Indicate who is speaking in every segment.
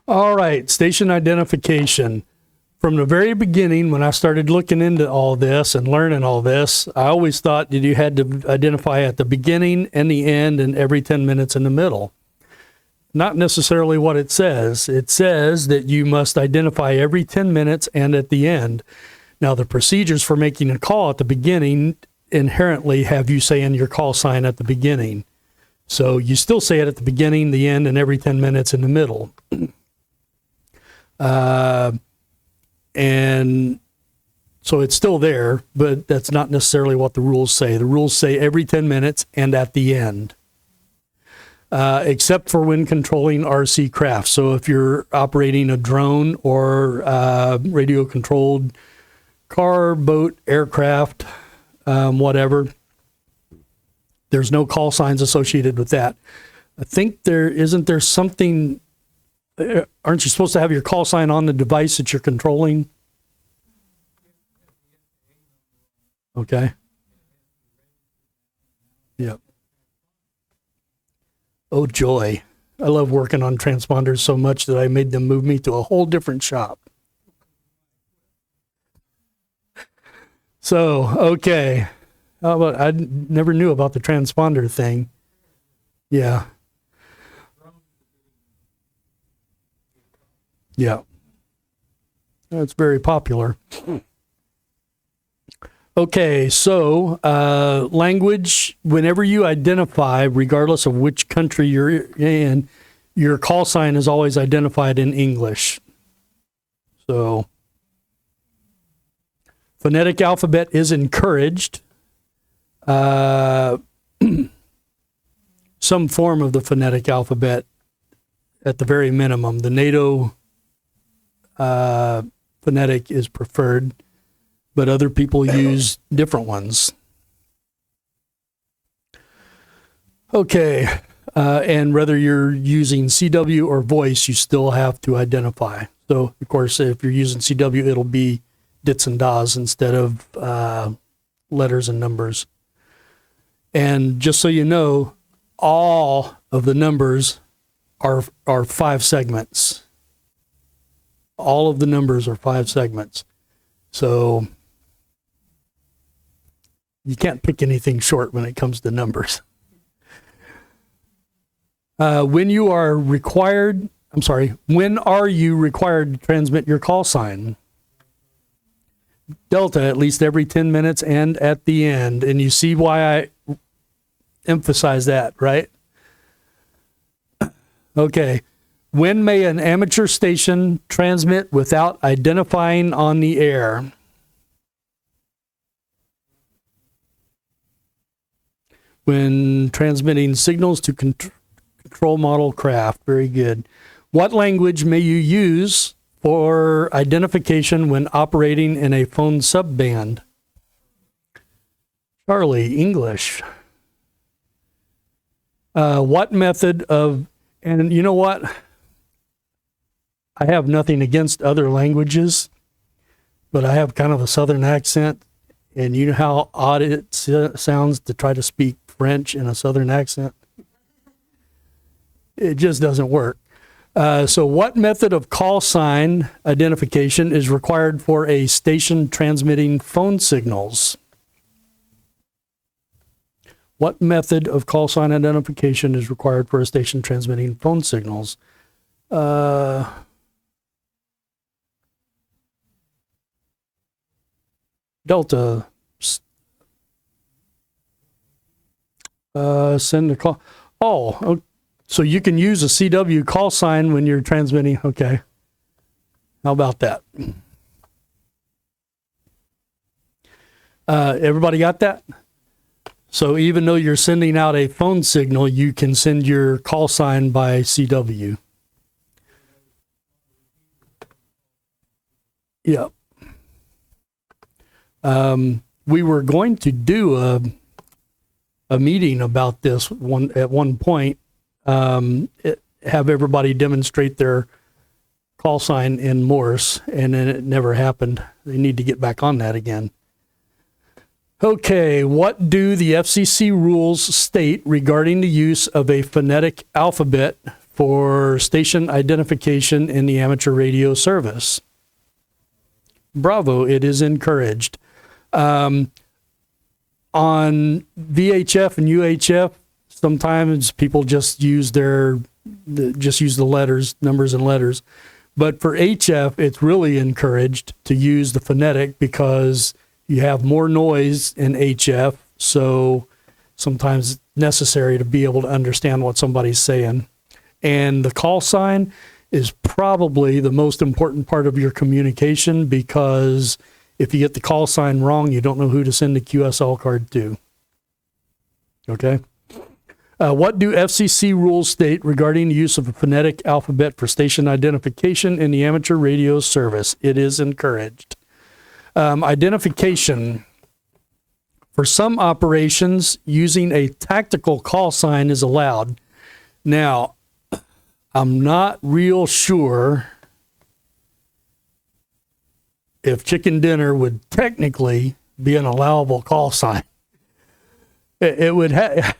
Speaker 1: All right, station identification. From the very beginning, when I started looking into all this and learning all this, I always thought that you had to identify at the beginning and the end and every 10 minutes in the middle. Not necessarily what it says. It says that you must identify every 10 minutes and at the end. Now, the procedures for making a call at the beginning inherently have you saying your call sign at the beginning. So you still say it at the beginning, the end, and every 10 minutes in the middle. And so it's still there, but that's not necessarily what the rules say. The rules say every 10 minutes and at the end, except for when controlling RC craft. So if you're operating a drone or radio-controlled car, boat, aircraft, whatever, there's no call signs associated with that. I think isn't there something... Aren't you supposed to have your call sign on the device that you're controlling? Okay. Yep. Oh, joy. I love working on transponders so much that I made them move me to a whole different shop. So, okay. I never knew about the transponder thing. Yeah. Yeah. It's very popular. Okay, so language, whenever you identify, regardless of which country you're in, your call sign is always identified in English. So, phonetic alphabet is encouraged. Some form of the phonetic alphabet at the very minimum. The NATO phonetic is preferred, but other people use different ones. Okay, and whether you're using CW or voice, you still have to identify. So, of course, if you're using CW, it'll be dits and das instead of letters and numbers. And just so you know, all of the numbers are 5 segments. All of the numbers are 5 segments. So you can't pick anything short when it comes to numbers. When are you required to transmit your call sign? Delta, at least every 10 minutes and at the end. And you see why I emphasize that, right? Okay. When may an amateur station transmit without identifying on the air? When transmitting signals to control model craft. Very good. What language may you use for identification when operating in a phone subband? Charlie, English. What method of... And you know what? I have nothing against other languages, but I have kind of a southern accent, and you know how odd it sounds to try to speak French in a southern accent? It just doesn't work. So what method of call sign identification is required for a station transmitting phone signals? What method of call sign identification is required for a station transmitting phone signals? Delta. Send a call. Oh, so you can use a CW call sign when you're transmitting. Okay. How about that? Everybody got that? So even though you're sending out a phone signal, you can send your call sign by CW. Yeah. We were going to do a meeting about this at one point, have everybody demonstrate their call sign in Morse, and then it never happened. They need to get back on that again. Okay, what do the FCC rules state regarding the use of a phonetic alphabet for station identification in the amateur radio service. Bravo, it is encouraged. On VHF and UHF, sometimes people just use the letters, numbers and letters. But for HF, it's really encouraged to use the phonetic because you have more noise in HF, so sometimes it's necessary to be able to understand what somebody's saying. And the call sign is probably the most important part of your communication, because if you get the call sign wrong, you don't know who to send the QSL card to. Okay? What do FCC rules state regarding the use of a phonetic alphabet for station identification in the amateur radio service? It is encouraged. Identification. For some operations, using a tactical call sign is allowed. Now, I'm not real sure if chicken dinner would technically be an allowable call sign. It would have,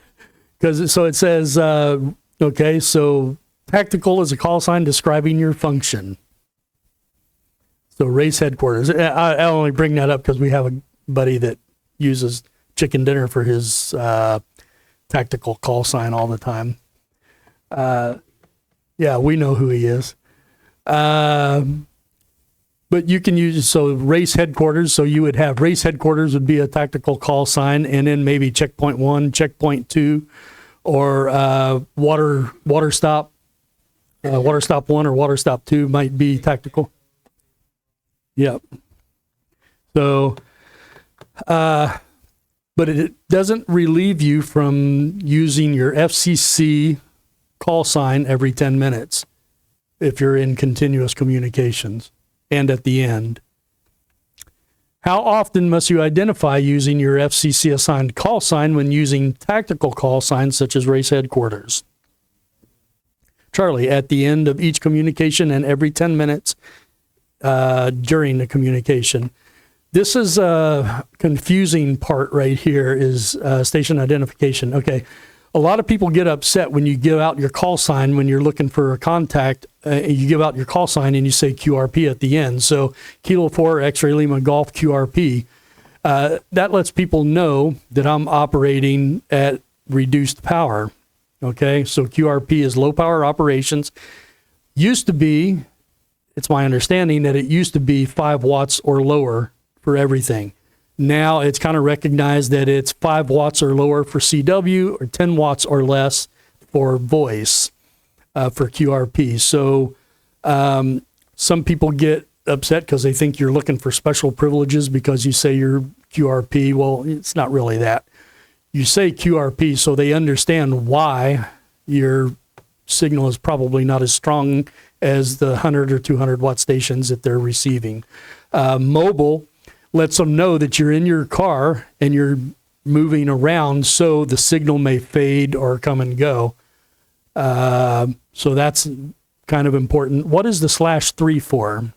Speaker 1: because so it says, okay, so tactical is a call sign describing your function. So race headquarters. I only bring that up because we have a buddy that uses chicken dinner for his tactical call sign all the time. Yeah, we know who he is. But you can use, so race headquarters, so you would have race headquarters would be a tactical call sign, and then maybe checkpoint 1, checkpoint 2, or water stop 1 or water stop 2 might be tactical. Yep. So, but it doesn't relieve you from using your FCC call sign every 10 minutes if you're in continuous communications and at the end. How often must you identify using your FCC assigned call sign when using tactical call signs such as race headquarters? Charlie, at the end of each communication and every 10 minutes during the communication. This is a confusing part right here is station identification. Okay. A lot of people get upset when you give out your call sign when you're looking for a contact. You give out your call sign and you say QRP at the end. So Kilo 4 X-Ray Lima Golf QRP. That lets people know that I'm operating at reduced power. Okay, so QRP is low power operations. Used to be, it's my understanding that it used to be 5 watts or lower for everything. Now it's kind of recognized that it's 5 watts or lower for CW or 10 watts or less for voice for QRP. So some people get upset because they think you're looking for special privileges because you say you're QRP. Well, it's not really that. You say QRP so they understand why your signal is probably not as strong as the 100 or 200 watt stations that they're receiving. Mobile lets them know that you're in your car and you're moving around, so the signal may fade or come and go. So that's kind of important. What is the /3 for?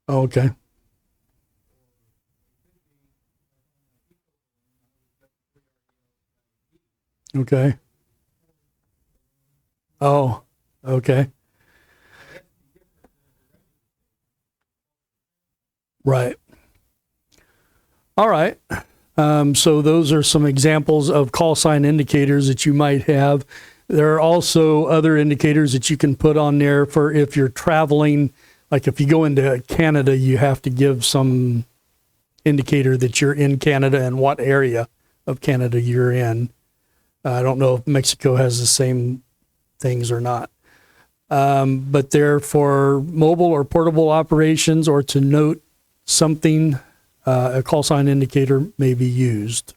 Speaker 1: Oh, okay. Okay. Oh, okay. Right. All right. So those are some examples of call sign indicators that you might have. There are also other indicators that you can put on there for if you're traveling. Like if you go into Canada, you have to give some indicator that you're in Canada and what area of Canada you're in. I don't know if Mexico has the same things or not. But they're for mobile or portable operations or to note something, a call sign indicator may be used.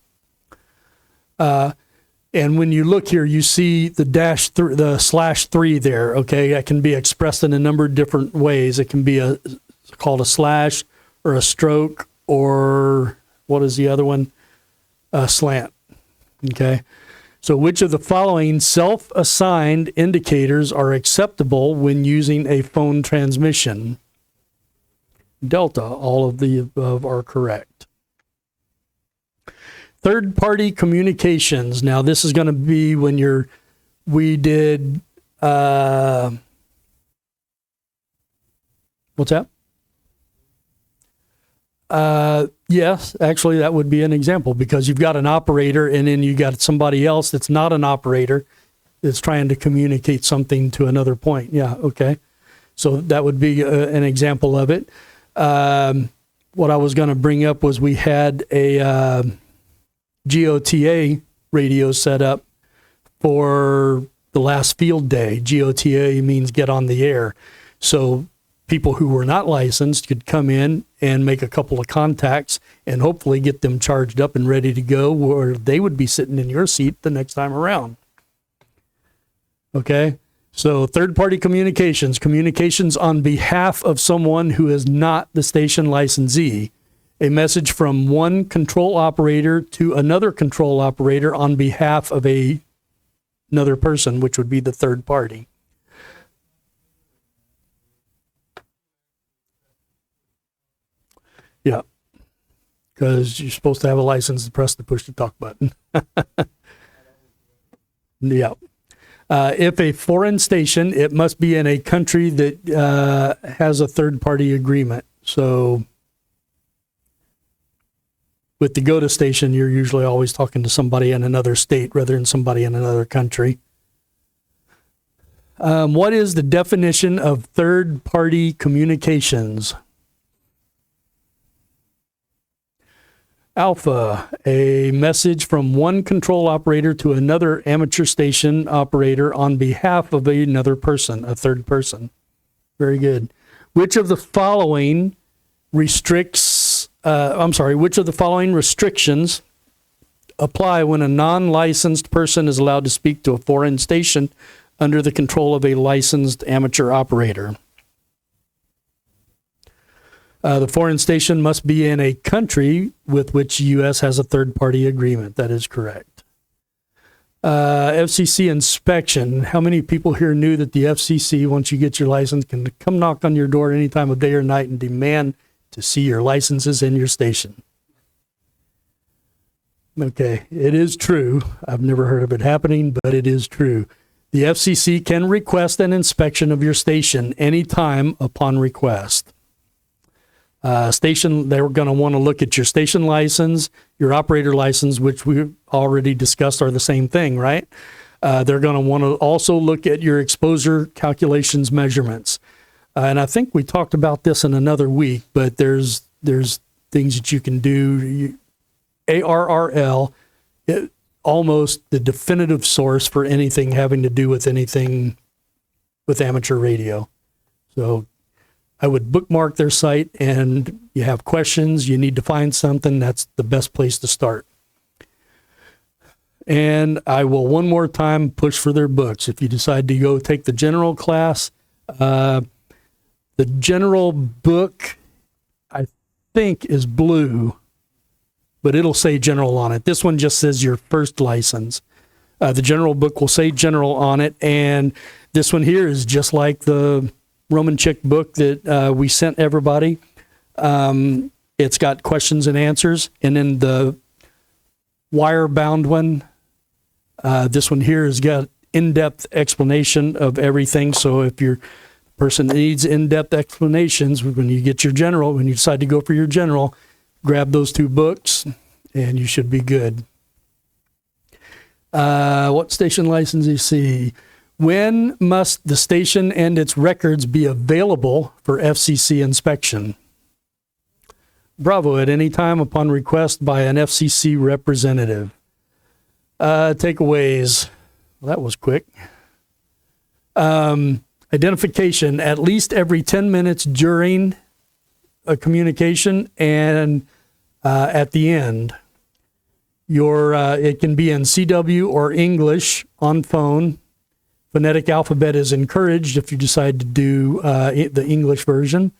Speaker 1: And when you look here, you see the /3 there. Okay, that can be expressed in a number of different ways. It can be called a slash or a stroke, or what is the other one? A slant. Okay. So which of the following self-assigned indicators are acceptable when using a phone transmission? Delta. All of the above are correct. Third-party communications. Now, this is going to be when we did, what's that? Yes, actually, that would be an example, because you've got an operator and then you got somebody else that's not an operator that's trying to communicate something to another point. Yeah, okay. So that would be an example of it. What I was going to bring up was we had a GOTA radio set up for the last field day. GOTA means get on the air. So people who were not licensed could come in and make a couple of contacts and hopefully get them charged up and ready to go, where they would be sitting in your seat the next time around. Okay? So third-party communications, communications on behalf of someone who is not the station licensee. A message from one control operator to another control operator on behalf of another person, which would be the third party. Yeah, because you're supposed to have a license to press the push-to-talk button. Yeah. If a foreign station, it must be in a country that has a third-party agreement. So with the GOTA station, you're usually always talking to somebody in another state rather than somebody in another country. What is the definition of third-party communications? Alpha, a message from one control operator to another amateur station operator on behalf of another person, a third person. Very good. Which of the following restrictions apply when a non-licensed person is allowed to speak to a foreign station under the control of a licensed amateur operator? The foreign station must be in a country with which U.S. has a third-party agreement. That is correct. FCC inspection. How many people here knew that the FCC, once you get your license, can come knock on your door any time of day or night and demand to see your licenses in your station? Okay, it is true. I've never heard of it happening, but it is true. The FCC can request an inspection of your station anytime upon request. Station, they're going to want to look at your station license, your operator license, which we already discussed are the same thing, right? They're going to want to also look at your exposure calculations measurements. And I think we talked about this in another week, but there's things that you can do. ARRL, almost the definitive source for anything having to do with anything with amateur radio. So I would bookmark their site, and you have questions, you need to find something, that's the best place to start. And I will one more time push for their books. If you decide to go take the general class, the general book, I think, is blue, but it'll say general on it. This one just says your first license. The general book will say general on it, and this one here is just like the Roman Chick book that we sent everybody. It's got questions and answers. And then the wire-bound one, this one here has got in-depth explanation of everything. So if your person needs in-depth explanations, when you get your general, when you decide to go for your general, grab those two books and you should be good. What station license do you see? When must the station and its records be available for FCC inspection? Bravo, at any time upon request by an FCC representative. Takeaways. Well, that was quick. Identification, at least every 10 minutes during a communication and at the end. It can be in CW or English on phone. Phonetic alphabet is encouraged if you decide to do the English version.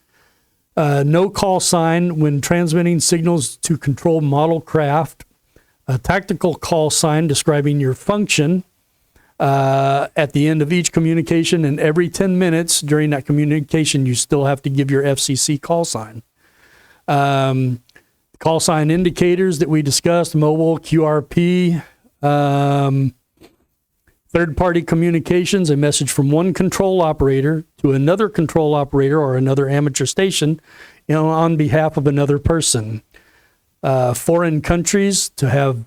Speaker 1: No call sign when transmitting signals to control model craft. A tactical call sign describing your function at the end of each communication, and every 10 minutes during that communication, you still have to give your FCC call sign. Call sign indicators that we discussed, mobile, QRP, third-party communications, a message from one control operator to another control operator or another amateur station, on behalf of another person. Foreign countries, to have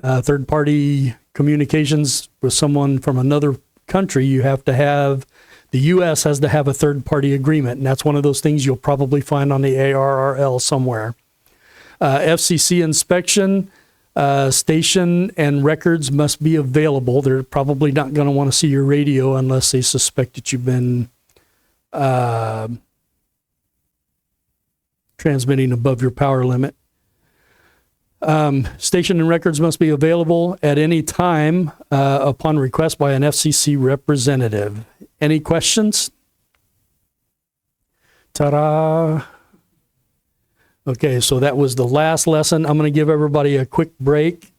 Speaker 1: third-party communications with someone from another country, you have to have, the U.S. has to have a third-party agreement, and that's one of those things you'll probably find on the ARRL somewhere. FCC inspection, station and records must be available. They're probably not going to want to see your radio unless they suspect that you've been transmitting above your power limit. Station and records must be available at any time upon request by an FCC representative. Any questions? Ta-da! Okay, so that was the last lesson. I'm going to give everybody a quick break.